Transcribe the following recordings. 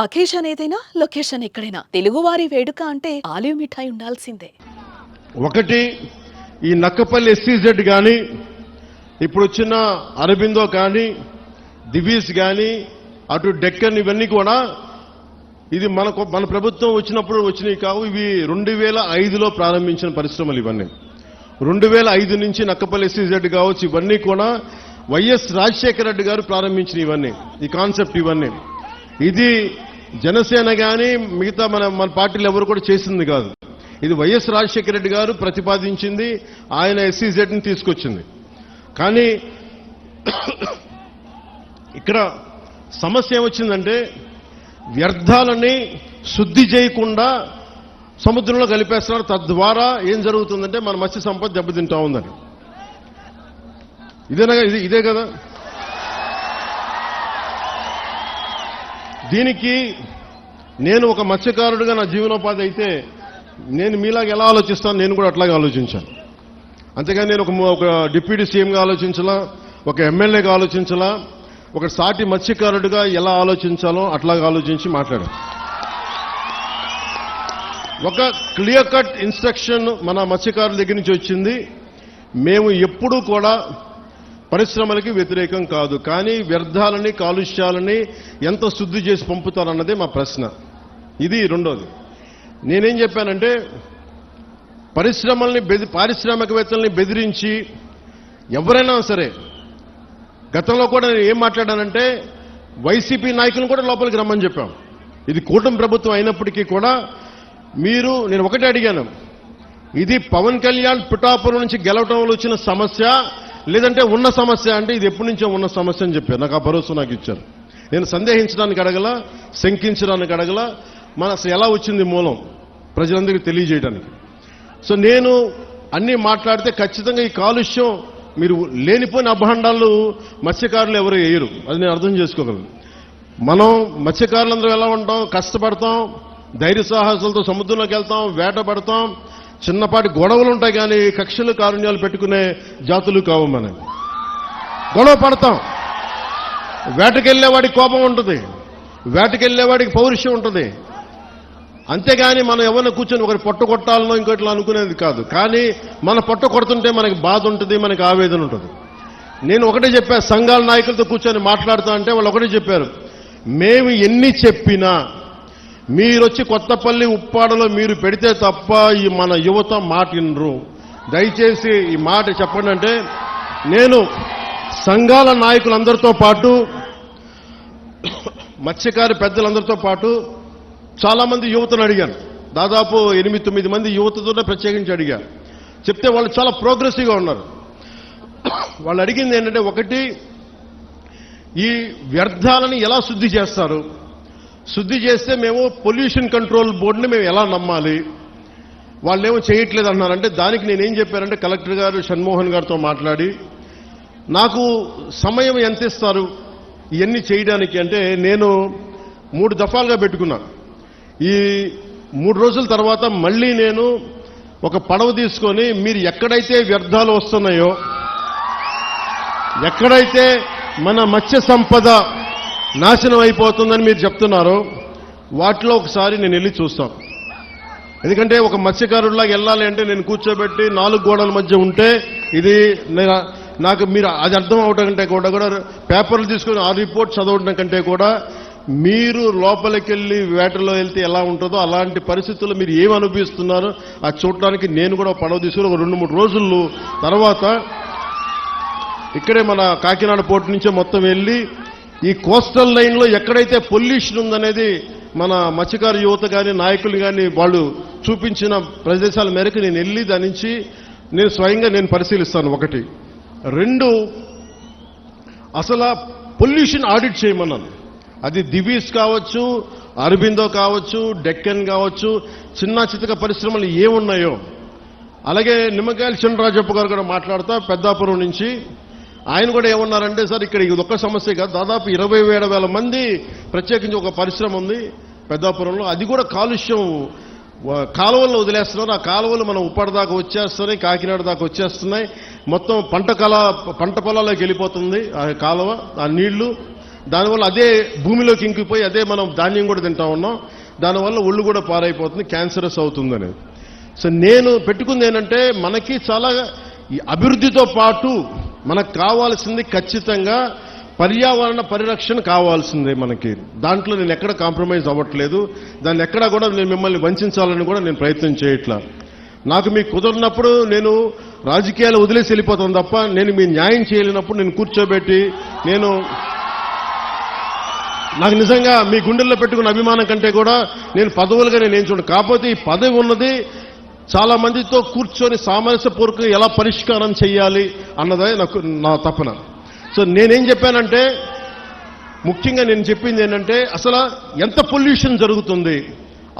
Occasion ఏదైనా location ఎక్కడైనా తెలుగువారి వేడుక అంటే ఆలివ్ మిఠాయి ఉండాల్సిందే. ఒకటి ఈ నక్కపల్లి ఎస్సీజెడ్ కానీ ఇప్పుడు వచ్చిన అరబిందో కానీ దివీస్ కానీ అటు డెక్కన్ ఇవన్నీ కూడా ఇది మన ప్రభుత్వం వచ్చినప్పుడు వచ్చినవి కావు. ఇవి 2005లో ప్రారంభించిన పరిశ్రమలు ఇవన్నీ. 2005 నుంచి నక్కపల్లి ఎస్సీజెడ్ కావచ్చు, ఇవన్నీ కూడా వైఎస్ రాజశేఖర రెడ్డి గారు ప్రారంభించిన ఇవన్నీ, ఈ కాన్సెప్ట్ ఇవన్నీ. ఇది జనసేన కానీ మిగతా మన పార్టీలు ఎవరు కూడా చేసింది కాదు. ఇది వైఎస్ రాజశేఖర రెడ్డి గారు ప్రతిపాదించింది, ఆయన ఎస్సీజెడ్ని తీసుకొచ్చింది. కానీ ఇక్కడ సమస్య ఏమొచ్చిందంటే వ్యర్థాలని శుద్ధి చేయకుండా సముద్రంలో కలిపేస్తున్నారు. తద్వారా ఏం జరుగుతుందంటే మన మత్స్య సంపద దెబ్బతింటా ఉందని. ఇదే కదా. దీనికి నేను ఒక మత్స్యకారుడిగా నా జీవనోపాధి అయితే నేను మీలాగా ఎలా ఆలోచిస్తాను, నేను కూడా అట్లాగే ఆలోచించాను. అంతేగాని నేను ఒక డిప్యూటీ సీఎంగా ఆలోచించాలా, ఒక ఎమ్మెల్యేగా ఆలోచించాలా, ఒక సాటి మత్స్యకారుడిగా ఎలా ఆలోచించాలో అట్లాగా ఆలోచించి మాట్లాడాను. ఒక క్లియర్ కట్ ఇన్స్ట్రక్షన్ మన మత్స్యకారుల దగ్గర నుంచి వచ్చింది. మేము ఎప్పుడూ కూడా పరిశ్రమలకి వ్యతిరేకం కాదు, కానీ వ్యర్థాలని కాలుష్యాలని ఎంత శుద్ధి చేసి పంపుతారన్నదే మా ప్రశ్న. ఇది రెండోది. నేనేం చెప్పానంటే పారిశ్రామికవేత్తల్ని బెదిరించి ఎవరైనా సరే, గతంలో కూడా నేను ఏం మాట్లాడానంటే వైసీపీ నాయకులను కూడా లోపలికి రమ్మని చెప్పాం. ఇది కూటమి ప్రభుత్వం అయినప్పటికీ కూడా నేను ఒకటే అడిగాను, ఇది పవన్ కళ్యాణ్ పిఠాపురం నుంచి గెలవటంలో వచ్చిన సమస్య లేదంటే ఉన్న సమస్య అంటే ఇది ఎప్పటి నుంచో ఉన్న సమస్య అని చెప్పారు. నాకు ఆ భరోసా నాకు ఇచ్చారు. నేను సందేహించడానికి అడగల, శంకించడానికి అడగల, అసలు ఎలా వచ్చింది మూలం ప్రజలందరికీ తెలియజేయడానికి. సో నేను అన్నీ మాట్లాడితే ఖచ్చితంగా ఈ కాలుష్యం మీరు లేనిపోయిన అభాండాలు మత్స్యకారులు ఎవరు వేయరు, అది నేను అర్థం చేసుకోగలను. మనం మత్స్యకారులందరూ ఎలా ఉంటాం, కష్టపడతాం, ధైర్య సాహసాలతో సముద్రంలోకి వెళ్తాం, వేట పడతాం, చిన్నపాటి గొడవలు ఉంటాయి, కానీ కక్షలు కారుణ్యాలు పెట్టుకునే జాతులు కావు. మనం గొడవ పడతాం, వేటకెళ్లేవాడికి కోపం ఉంటుంది, వేటకెళ్లేవాడికి పౌరుషం ఉంటుంది. అంతేగాని మనం ఎవరిని కూర్చొని ఒకరి పొట్ట కొట్టాలనో ఇంకోట్లా అనుకునేది కాదు. కానీ మన పొట్ట కొడుతుంటే మనకి బాధ ఉంటుంది, మనకి ఆవేదన ఉంటుంది. నేను ఒకటే చెప్పా, సంఘాల నాయకులతో కూర్చొని మాట్లాడుతా అంటే వాళ్ళు ఒకటే చెప్పారు, మేము ఎన్ని చెప్పినా మీరొచ్చి కొత్తపల్లి ఉప్పాడలో మీరు పెడితే తప్ప ఈ మన యువత మాట వినరు, దయచేసి ఈ మాట చెప్పండి అంటే నేను సంఘాల నాయకులందరితో పాటు మత్స్యకారి పెద్దలందరితో పాటు చాలా మంది యువతను అడిగాను. దాదాపు 8-9 మంది యువతతోనే ప్రత్యేకించి అడిగాను. చెప్తే వాళ్ళు చాలా ప్రోగ్రెసివ్గా ఉన్నారు. వాళ్ళు అడిగింది ఏంటంటే, ఒకటి, ఈ వ్యర్థాలని ఎలా శుద్ధి చేస్తారు, శుద్ధి చేస్తే మేము పొల్యూషన్ కంట్రోల్ బోర్డుని మేము ఎలా నమ్మాలి, వాళ్ళేమో చేయట్లేదు అన్నారంటే దానికి నేనేం చెప్పానంటే కలెక్టర్ గారు షణ్మోహన్ గారితో మాట్లాడి నాకు సమయం ఎంత ఇస్తారు ఇవన్నీ చేయడానికి అంటే నేను 3 దఫాలుగా పెట్టుకున్నాను. ఈ 3 రోజుల తర్వాత మళ్ళీ నేను ఒక పడవ తీసుకొని మీరు ఎక్కడైతే వ్యర్థాలు వస్తున్నాయో, ఎక్కడైతే మన మత్స్య సంపద నాశనం అయిపోతుందని మీరు చెప్తున్నారో వాటిలో ఒకసారి నేను వెళ్ళి చూస్తాం. ఎందుకంటే ఒక మత్స్యకారుడిలాగా వెళ్ళాలి అంటే నేను కూర్చోబెట్టి 4 గోడల మధ్య ఉంటే ఇది నాకు మీరు అది అర్థం అవడం కంటే కూడా పేపర్లు తీసుకొని ఆ రిపోర్ట్ చదవడం కంటే కూడా మీరు లోపలికి వెళ్ళి వేటలో వెళ్తే ఎలా ఉంటుందో అలాంటి పరిస్థితుల్లో మీరు ఏమి అనుభవిస్తున్నారో అది చూడటానికి నేను కూడా పడవ తీసుకుని ఒక 2-3 రోజులు తర్వాత ఇక్కడే మన కాకినాడ పోర్టు నుంచే మొత్తం వెళ్ళి ఈ కోస్టల్ లైన్లో ఎక్కడైతే పొల్యూషన్ ఉందనేది మన మత్స్యకారు యువత కానీ నాయకులు కానీ వాళ్ళు చూపించిన ప్రదేశాల మేరకు నేను వెళ్ళి దాని నుంచి నేను స్వయంగా నేను పరిశీలిస్తాను. 1. 2, అసలు పొల్యూషన్ ఆడిట్ చేయమన్నాను. అది దివీస్ కావచ్చు, అరబిందో కావచ్చు, డెక్కన్ కావచ్చు, చిన్న చితక పరిశ్రమలు ఏమున్నాయో. అలాగే నిమ్మకాయల చినరాజప్ప గారు కూడా మాట్లాడుతా పెద్దాపురం నుంచి ఆయన కూడా ఏమన్నారంటే, సార్ ఇక్కడ ఇది ఒక్క సమస్య కాదు, దాదాపు 27,000 మంది ప్రత్యేకించి ఒక పరిశ్రమ ఉంది పెద్దాపురంలో, అది కూడా కాలుష్యం కాలువల్లో వదిలేస్తున్నారు. ఆ కాలువలు మనం ఉప్పాడ దాకా వచ్చేస్తున్నాయి, కాకినాడ దాకా వచ్చేస్తున్నాయి, మొత్తం పంట పొలాల్లోకి వెళ్ళిపోతుంది ఆ కాలువ, ఆ నీళ్లు. దానివల్ల అదే భూమిలోకి ఇంకిపోయి అదే మనం ధాన్యం కూడా తింటా ఉన్నాం. దానివల్ల ఒళ్ళు కూడా పారైపోతుంది, క్యాన్సరస్ అవుతుంది అనేది. సో నేను పెట్టుకుంది ఏంటంటే మనకి చాలా ఈ అభివృద్ధితో పాటు మనకు కావాల్సింది ఖచ్చితంగా పర్యావరణ పరిరక్షణ కావాల్సిందే మనకి. దాంట్లో నేను ఎక్కడ కాంప్రమైజ్ అవ్వట్లేదు. దాన్ని ఎక్కడా కూడా నేను మిమ్మల్ని వంచాలని కూడా నేను ప్రయత్నం చేయట్లా. నాకు మీకు కుదరినప్పుడు నేను రాజకీయాలు వదిలేసి వెళ్ళిపోతాను తప్ప నేను మీ న్యాయం చేయలేనప్పుడు నేను కూర్చోబెట్టి నాకు నిజంగా మీ గుండెల్లో పెట్టుకున్న అభిమానం కంటే కూడా నేను పదవులుగా నేను చూడండి. కాకపోతే ఈ పదవి ఉన్నది చాలా మందితో కూర్చొని సామరస్యపూర్వకంగా ఎలా పరిష్కారం చేయాలి అన్నదే నా తపన. సో నేనేం చెప్పానంటే ముఖ్యంగా నేను చెప్పింది ఏంటంటే అసలు ఎంత పొల్యూషన్ జరుగుతుంది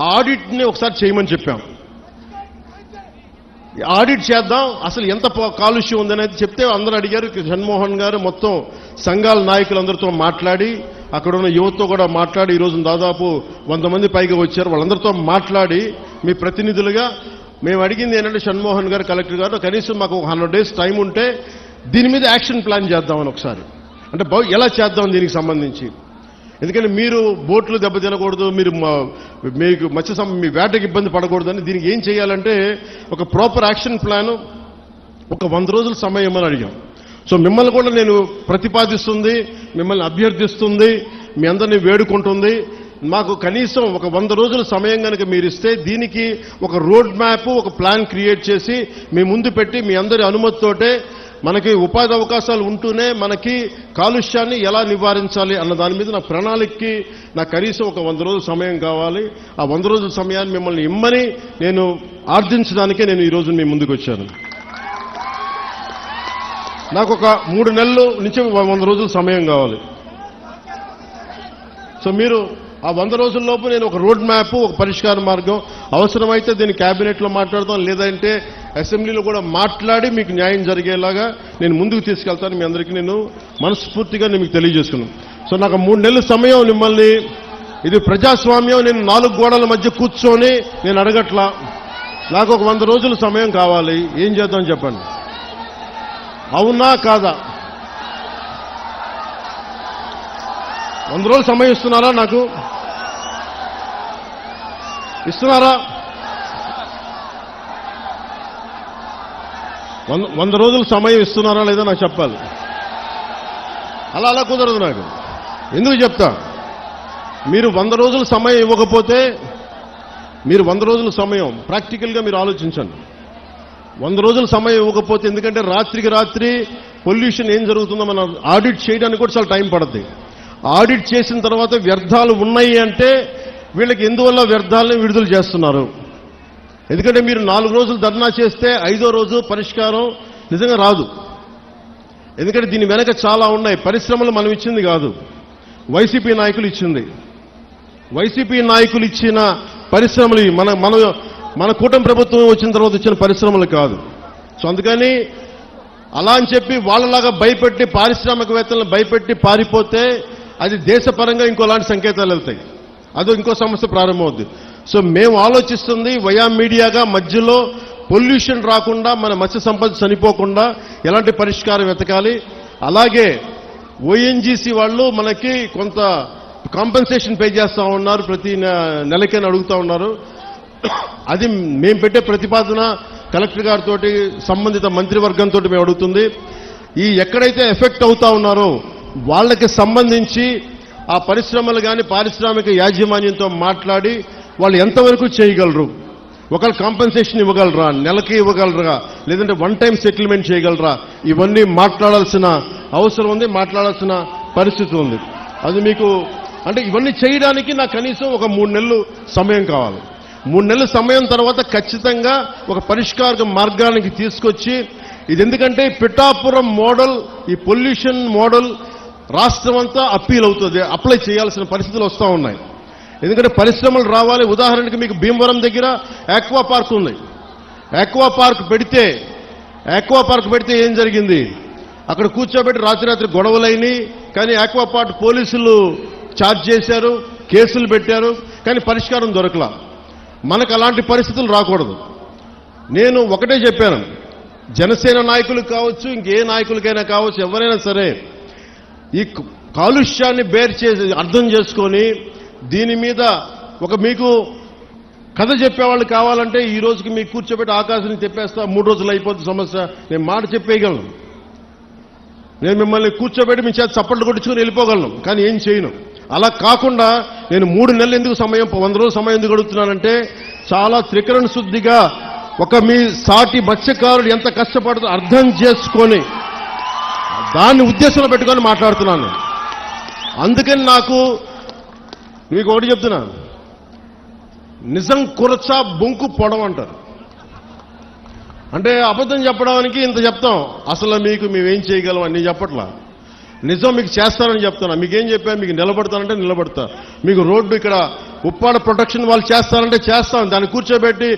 ఆ ఆడిట్ని ఒకసారి చేయమని చెప్పాం. ఆడిట్ చేద్దాం, అసలు ఎంత కాలుష్యం ఉందనేది చెప్తే అందరూ అడిగారు. జగన్మోహన్ గారు మొత్తం సంఘాల నాయకులందరితో మాట్లాడి అక్కడ ఉన్న యువతతో కూడా మాట్లాడి ఈరోజు దాదాపు 100 మంది పైగా వచ్చారు. వాళ్ళందరితో మాట్లాడి మీ ప్రతినిధులుగా మేము అడిగింది ఏంటంటే జగన్మోహన్ గారు, కలెక్టర్ గారు కనీసం మాకు 100 days టైం ఉంటే దీని మీద యాక్షన్ ప్లాన్ చేద్దామని ఒకసారి, అంటే ఎలా చేద్దాం దీనికి సంబంధించి. ఎందుకంటే మీరు బోట్లు దెబ్బతినకూడదు, మీకు మీ వేటకి ఇబ్బంది పడకూడదని దీనికి ఏం చేయాలంటే ఒక ప్రాపర్ యాక్షన్ ప్లాన్, ఒక 100 రోజుల సమయం అని అడిగాం. సో మిమ్మల్ని కూడా నేను ప్రతిపాదిస్తుంది, మిమ్మల్ని అభ్యర్థిస్తుంది, మీ అందరినీ వేడుకుంటుంది. మాకు కనీసం ఒక 100 రోజుల సమయం కనుక మీరు ఇస్తే దీనికి ఒక రోడ్ మ్యాప్, ఒక ప్లాన్ క్రియేట్ చేసి మీ ముందు పెట్టి మీ అందరి అనుమతితోటే మనకి ఉపాధి అవకాశాలు ఉంటూనే మనకి కాలుష్యాన్ని ఎలా నివారించాలి అన్న దాని మీద నా ప్రణాళికకి నాకు కనీసం ఒక 100 రోజుల సమయం కావాలి. ఆ 100 రోజుల సమయాన్ని మిమ్మల్ని ఇమ్మని నేను ఆర్జించడానికే నేను ఈరోజు మీ ముందుకు వచ్చాను. నాకు ఒక 3 నెలల నుంచి 100 రోజుల సమయం కావాలి. సో మీరు ఆ 100 రోజుల్లోపు నేను ఒక రోడ్ మ్యాప్, ఒక పరిష్కార మార్గం, అవసరమైతే దీన్ని క్యాబినెట్లో మాట్లాడతాం, లేదంటే అసెంబ్లీలో కూడా మాట్లాడి మీకు న్యాయం జరిగేలాగా నేను ముందుకు తీసుకెళ్తాను. మీ అందరికీ నేను మనస్ఫూర్తిగా మీకు తెలియజేసుకున్నాను. సో నాకు 3 నెలల సమయం మిమ్మల్ని, ఇది ప్రజాస్వామ్యం, నేను 4 గోడల మధ్య కూర్చొని నేను అడగట్లా. నాకు ఒక 100 రోజుల సమయం కావాలి. ఏం చేద్దాం చెప్పండి, అవునా కాదా? 100 రోజులు సమయం ఇస్తున్నారా? నాకు ఇస్తున్నారా? 100 రోజుల సమయం ఇస్తున్నారా లేదా నాకు చెప్పాలి. అలా కుదరదు నాకు. ఎందుకు చెప్తా, మీరు 100 రోజుల సమయం ఇవ్వకపోతే, మీరు 100 రోజుల సమయం ప్రాక్టికల్గా మీరు ఆలోచించండి. 100 రోజుల సమయం ఇవ్వకపోతే, ఎందుకంటే రాత్రికి రాత్రి పొల్యూషన్ ఏం జరుగుతుందో మనం ఆడిట్ చేయడానికి కూడా చాలా టైం పడుతుంది. ఆడిట్ చేసిన తర్వాత వ్యర్థాలు ఉన్నాయి అంటే వీళ్ళకి ఎందువల్ల వ్యర్థాలను విడుదల చేస్తున్నారు. ఎందుకంటే మీరు 4 రోజులు ధర్నా చేస్తే 5వ రోజు పరిష్కారం నిజంగా రాదు. ఎందుకంటే దీని వెనక చాలా ఉన్నాయి. పరిశ్రమలు మనం ఇచ్చింది కాదు, వైసీపీ నాయకులు ఇచ్చింది. వైసీపీ నాయకులు ఇచ్చిన పరిశ్రమలు మన కూటమి ప్రభుత్వం వచ్చిన తర్వాత ఇచ్చిన పరిశ్రమలు కాదు. సో అందుకని అలా అని చెప్పి వాళ్ళలాగా భయపెట్టి పారిశ్రామికవేత్తలను భయపెట్టి పారిపోతే అది దేశపరంగా ఇంకోలాంటి సంకేతాలు వెళ్తాయి, అదో ఇంకో సమస్య ప్రారంభమవుద్ది. సో మేము ఆలోచిస్తుంది వయా మీడియాగా మధ్యలో పొల్యూషన్ రాకుండా, మన మత్స్య సంపద చనిపోకుండా ఎలాంటి పరిష్కారం వెతకాలి. అలాగే ఓఎన్జీసీ వాళ్ళు మనకి కొంత కాంపెన్సేషన్ పే చేస్తూ ఉన్నారు, ప్రతి నెలకైనా అడుగుతూ ఉన్నారు. అది మేము పెట్టే ప్రతిపాదన కలెక్టర్ గారితో సంబంధిత మంత్రివర్గంతో మేము అడుగుతుంది. ఈ ఎక్కడైతే ఎఫెక్ట్ అవుతా ఉన్నారో వాళ్ళకి సంబంధించి ఆ పరిశ్రమలు కానీ పారిశ్రామిక యాజమాన్యంతో మాట్లాడి వాళ్ళు ఎంతవరకు చేయగలరు, ఒకళ్ళు కాంపెన్సేషన్ ఇవ్వగలరా, నెలకి ఇవ్వగలరా, లేదంటే 1 time సెటిల్మెంట్ చేయగలరా, ఇవన్నీ మాట్లాడాల్సిన అవసరం ఉంది, మాట్లాడాల్సిన పరిస్థితి ఉంది. అది మీకు అంటే ఇవన్నీ చేయడానికి నాకు కనీసం ఒక 3 నెలలు సమయం కావాలి. 3 నెలల సమయం తర్వాత ఖచ్చితంగా ఒక పరిష్కార మార్గానికి తీసుకొచ్చి, ఇది ఎందుకంటే పిఠాపురం మోడల్, ఈ పొల్యూషన్ మోడల్ రాష్ట్రం అంతా అప్పీల్ అవుతుంది, అప్లై చేయాల్సిన పరిస్థితులు వస్తూ ఉన్నాయి. ఎందుకంటే పరిశ్రమలు రావాలి. ఉదాహరణకి మీకు భీమవరం దగ్గర ఆక్వా పార్క్ ఉంది. ఆక్వా పార్క్ పెడితే ఏం జరిగింది, అక్కడ కూర్చోబెట్టి రాత్రి గొడవలైనవి. కానీ ఆక్వా పార్క్ పోలీసులు ఛార్జ్ చేశారు, కేసులు పెట్టారు, కానీ పరిష్కారం దొరకలా. మనకు అలాంటి పరిస్థితులు రాకూడదు. నేను ఒకటే చెప్పాను, జనసేన నాయకులకు కావచ్చు, ఇంకే నాయకులకైనా కావచ్చు, ఎవరైనా సరే, ఈ కాలుష్యాన్ని బేర్ చేసి అర్థం చేసుకొని దీని మీద ఒక మీకు కథ చెప్పేవాళ్ళు కావాలంటే ఈ రోజుకి మీకు కూర్చోబెట్టి ఆకాశాన్ని చెప్పేస్తా 3 రోజులు అయిపోతుంది సమస్య, నేను మాట చెప్పేయగలను. నేను మిమ్మల్ని కూర్చోబెట్టి మీ చేత చప్పట్లు కొట్టించుకుని వెళ్ళిపోగలను, కానీ ఏం చేయను. అలా కాకుండా నేను 3 నెలలు ఎందుకు సమయం 100 రోజులు సమయం ఎందుకు అడుగుతున్నానంటే చాలా త్రికరణ శుద్ధిగా ఒక మీ సాటి మత్స్యకారుడు ఎంత కష్టపడుతుందో అర్థం చేసుకొని దాన్ని ఉద్దేశంలో పెట్టుకొని మాట్లాడుతున్నాను. అందుకని నాకు మీకు ఒకటి చెప్తున్నాను, నిజం కురచ బొంకు పొడం అంటారు. అంటే అబద్ధం చెప్పడానికి ఇంత చెప్తాం, అసలు మీకు మేమేం చేయగలం అని చెప్పట్లా. నిజం మీకు చేస్తానని చెప్తున్నా. మీకేం చెప్పాను, మీకు నిలబడతానంటే నిలబడతా. మీకు రోడ్డు ఇక్కడ ఉప్పాడ ప్రొటెక్షన్ వాళ్ళు చేస్తానంటే చేస్తాం. దాన్ని కూర్చోబెట్టి